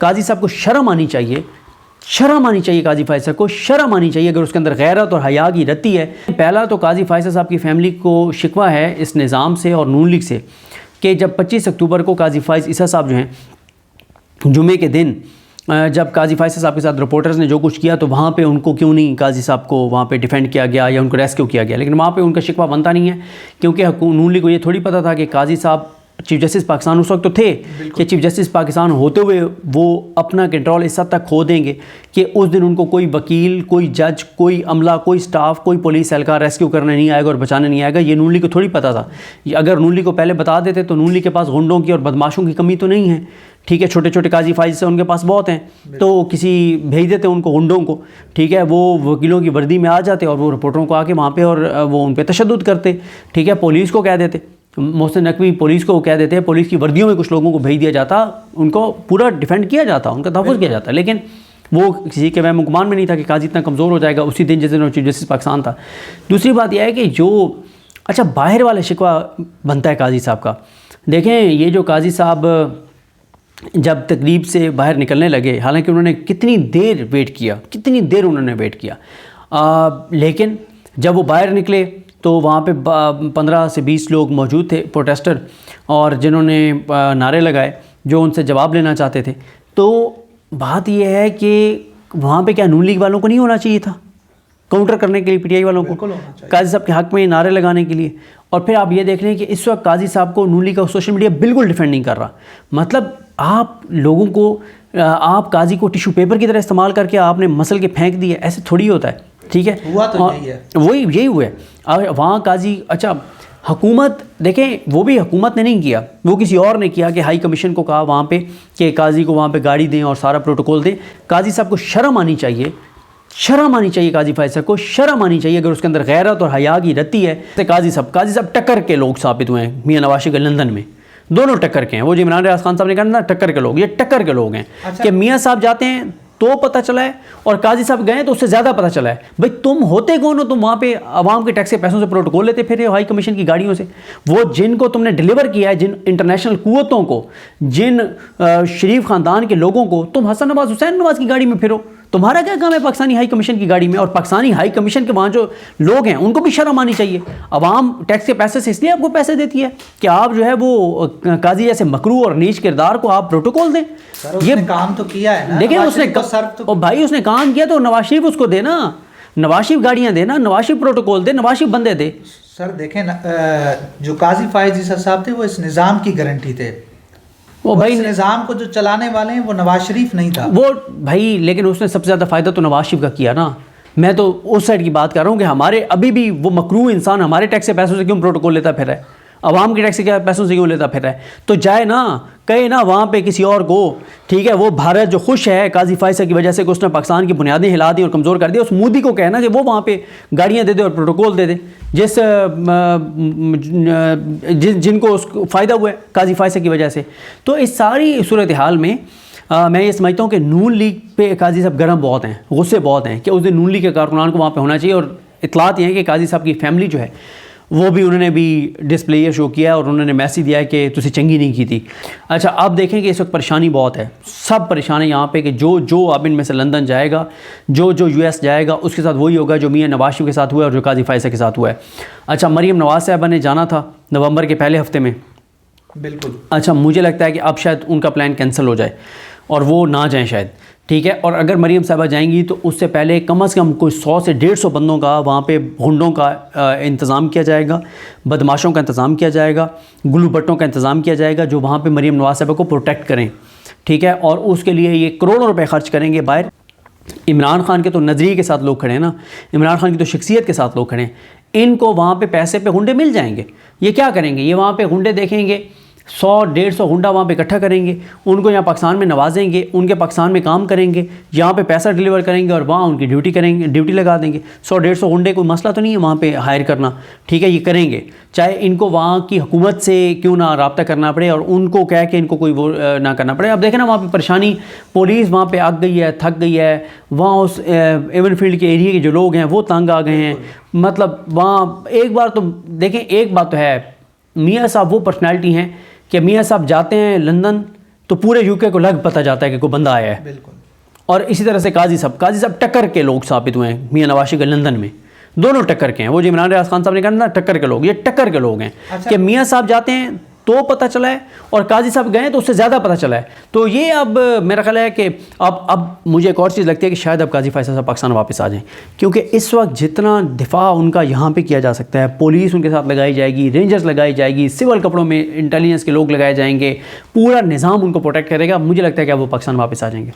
काजी साहब को शर्म आनी चाहिए, शर्म आनी चाहिए काजी फैसल को, शर्म आनी चाहिए अगर उसके अंदर गैरत और हया की रत्ती है। पहला तो काजी फैसल साहब की फ़ैमिली को शिकवा है इस निज़ाम से और नून लीग से कि जब 25 अक्टूबर को काजी फैसल ईसा साहब जो हैं जुमे के दिन जब काजी फैसल साहब के साथ रिपोर्टर्स ने जो कुछ किया तो वहाँ पे उनको क्यों नहीं काजी साहब को वहाँ पे डिफेंड किया गया या उनको रेस्क्यू किया गया, लेकिन वहाँ पे उनका शिकवा बनता नहीं है क्योंकि नून लीग को ये थोड़ी पता था कि काजी साहब चीफ जस्टिस पाकिस्तान उस वक्त तो थे कि चीफ जस्टिस पाकिस्तान होते हुए वो अपना कंट्रोल इस हद तक खो देंगे कि उस दिन उनको कोई वकील, कोई जज, कोई अमला, कोई स्टाफ, कोई पुलिस एहलकार रेस्क्यू करने नहीं आएगा और बचाने नहीं आएगा। ये नून लीग को थोड़ी पता था। अगर नून लीग को पहले बता देते तो नून लीग के पास गुंडों की और बदमाशों की कमी तो नहीं है, ठीक है, छोटे छोटे काजी फाइज से उनके पास बहुत हैं, तो किसी भेज देते उनको गुंडों को, ठीक है, वो वकीलों की वर्दी में आ जाते और वो रिपोर्टरों को आके वहाँ पे और वो उन पर तशद्दुद करते, ठीक है, पुलिस को कह देते, मोहसिन नकवी पुलिस को कह देते हैं, पुलिस की वर्दियों में कुछ लोगों को भेज दिया जाता, उनको पूरा डिफेंड किया जाता, उनका तहफ़्फ़ुज़ किया जाता, लेकिन वो किसी के वहम गुमान में नहीं था कि काजी इतना कमज़ोर हो जाएगा उसी दिन जिस दिन चीफ जस्टिस पाकिस्तान था। दूसरी बात यह है कि जो अच्छा बाहर वाला शिकवा बनता है काजी साहब का, देखें ये जो काजी साहब जब तकरीब से बाहर निकलने लगे, हालांकि उन्होंने कितनी देर वेट किया, कितनी देर उन्होंने वेट किया, लेकिन जब वो बाहर निकले तो वहाँ पे 15 से 20 लोग मौजूद थे प्रोटेस्टर, और जिन्होंने नारे लगाए जो उनसे जवाब लेना चाहते थे। तो बात यह है कि वहाँ पे क्या नून लीग वालों को नहीं होना चाहिए था काउंटर करने के लिए, पीटीआई वालों को, काजी साहब के हक़ में नारे लगाने के लिए? और फिर आप ये देख लें कि इस वक्त काजी साहब को नून लीग का सोशल मीडिया बिल्कुल डिफेंड नहीं कर रहा। मतलब आप लोगों को, आप काजी को टिश्यू पेपर की तरह इस्तेमाल करके आपने मसल के फेंक दिए, ऐसे थोड़ी होता है, ठीक है, हुआ तो यही है, यही हुआ है। वहाँ काजी, अच्छा हुकूमत देखें, वो भी हुकूमत ने नहीं किया, वो किसी और ने किया कि हाई कमीशन को कहा वहाँ पे कि काजी को वहाँ पे गाड़ी दें और सारा प्रोटोकॉल दें। काजी साहब को शर्म आनी चाहिए, शर्म आनी चाहिए, काजी फैसल को शर्म आनी चाहिए अगर उसके अंदर गैरत और हया की रत्ती है। तो काजी साहब टक्कर के लोग साबित हुए हैं मियां नवाज शरीफ लंदन में, दोनों टक्कर के हैं। वो जो इमरान रियाज खान साहब ने कहा ना टक्कर के लोग, ये टक्कर के लोग हैं। अच्छा। कि मियाँ साहब जाते हैं तो पता चला है और काजी साहब गए तो उससे ज़्यादा पता चला है। भाई तुम होते कौन हो? तुम वहाँ पे आवाम के टैक्स के पैसों से प्रोटोकॉल लेते फिर हाई कमीशन की गाड़ियों से। वो जिनको तुमने डिलीवर किया है, जिन इंटरनेशनल कुव्वतों को, जिन शरीफ ख़ानदान के लोगों को, तुम हसन नवाज, हुसैन नवाज की गाड़ी में फिरो। तुम्हारा क्या काम है पाकिस्तानी हाई कमीशन की गाड़ी में? और पाकिस्तानी हाई कमीशन के वहाँ जो लोग हैं उनको भी शर्म आनी चाहिए। अवाम टैक्स के पैसे से इसलिए आपको पैसे देती है कि आप जो है वो काजी जैसे मकरू और नीच किरदार को आप प्रोटोकॉल दें। ये काम तो किया है ना, देखिए उसने तो भाई उसने काम किया तो नवाज शरीफ उसको देना, नवाज शरीफ गाड़ियाँ देना, नवाज शरीफ प्रोटोकॉल दे, नवाज शरीफ बंदे दे। सर देखें ना, जो काजी फायज ईसा साहब थे वो इस निज़ाम की गारंटी थे, वो भाई निज़ाम को जो चलाने वाले हैं वो नवाज शरीफ नहीं था वो भाई, लेकिन उसने सबसे ज़्यादा फ़ायदा तो नवाज शरीफ का किया ना। मैं तो उस साइड की बात कर रहा हूँ कि हमारे अभी भी वो मकरू इंसान हमारे टैक्स के पैसों से क्यों प्रोटोकॉल लेता फिर है, अवाम के टैक्स के पैसों से क्यों लेता फिर है? तो जाए ना, कहे ना वहाँ पे किसी और को, ठीक है, वो भारत जो खुश है काजी फैसल की वजह से कि उसने पाकिस्तान की बुनियादें हिला दी और कमज़ोर कर दी, उस मोदी को कहना कि वो वहाँ पे गाड़ियाँ दे दे और प्रोटोकॉल दे दे जिनको उसको फ़ायदा हुआ है काजी फैसल की वजह से। तो इस सारी सूरत हाल में मैं ये समझता हूँ कि नून लीग पे काजी साहब गर्म बहुत हैं, गुस्से बहुत हैं कि उस दिन नून लीग के कारकुनान को वहाँ पे होना चाहिए। और इतलात ये है कि काजी साहब की फैमिली जो है वो भी उन्होंने भी डिस्प्ले शो किया और उन्होंने मैसेज दिया है कि तुसी चंगी नहीं की थी। अच्छा अब देखें कि इस वक्त परेशानी बहुत है, सब परेशान है यहाँ पे कि जो अब इनमें से लंदन जाएगा, जो US जाएगा, उसके साथ वही होगा जो मियां नवाज शरीफ के साथ हुआ है और जो काजी फैसल के साथ हुआ है। अच्छा मरीम नवाज साहबा ने जाना था नवंबर के पहले हफ्ते में, बिल्कुल। अच्छा मुझे लगता है कि अब शायद उनका प्लान कैंसिल हो जाए और वो ना जाएँ शायद, ठीक है। और अगर मरीम साहबा जाएंगी तो उससे पहले कम से कम कोई 100 से 150 बंदों का वहाँ पे गुंडों का इंतज़ाम किया जाएगा, बदमाशों का इंतज़ाम किया जाएगा, गुल्लू भट्टों का इंतज़ाम किया जाएगा जो वहाँ पे मरीम नवाज साहबा को प्रोटेक्ट करें, ठीक है। और उसके लिए ये करोड़ों रुपए खर्च करेंगे बाहर। इमरान खान के तो नज़रिए के साथ लोग खड़े हैं ना, इमरान खान की तो शख्सियत के साथ लोग खड़े हैं, इनको वहाँ पर पैसे पे गुंडे मिल जाएंगे। ये क्या करेंगे, ये वहाँ पर गुंडे देखेंगे 100-150 गुंडा वहाँ पे इकट्ठा करेंगे, उनको यहाँ पाकिस्तान में नवाजेंगे, उनके पाकिस्तान में काम करेंगे, यहाँ पे पैसा डिलीवर करेंगे और वहाँ उनकी ड्यूटी लगा देंगे। 100-150 गुंडे कोई मसला तो नहीं है वहाँ पे हायर करना, ठीक है, ये करेंगे। चाहे इनको वहाँ की हुकूमत से क्यों ना रब्ता करना पड़े और उनको कह के इनको कोई वो ना करना पड़े। अब देखें ना वहाँ पर परेशानी, पुलिस वहाँ पर अग गई है, थक गई है, वहाँ उस एवन फील्ड के एरिया के जो लोग हैं वो तंग आ गए हैं। मतलब वहाँ एक बार तो देखें, एक बात तो है, मियाँ साहब वो पर्सनैलिटी हैं कि मियाँ साहब जाते हैं लंदन, तो पूरे यूके को लग पता जाता है कि कोई बंदा आया है। बिल्कुल। और इसी तरह से काजी साहब टक्कर के लोग साबित हुए हैं मियां नवाज शरीफ के लंदन में, दोनों टक्कर के हैं। वो जो इमरान रियाज खान साहब ने कहा ना टक्कर के लोग, ये टक्कर के लोग हैं। अच्छा। कि मियां साहब जाते हैं तो पता चला है और काजी साहब गए तो उससे ज़्यादा पता चला है। तो ये अब मेरा ख्याल है कि अब मुझे एक और चीज़ लगती है कि शायद अब काजी फैसल साहब पाकिस्तान वापस आ जाएं, क्योंकि इस वक्त जितना दिफा उनका यहाँ पे किया जा सकता है, पुलिस उनके साथ लगाई जाएगी, रेंजर्स लगाई जाएगी, सिविल कपड़ों में इंटेलिजेंस के लोग लगाए जाएंगे, पूरा निज़ाम उनको प्रोटेक्ट करेगा। मुझे लगता है कि अब वो पाकिस्तान वापस आ जाएंगे।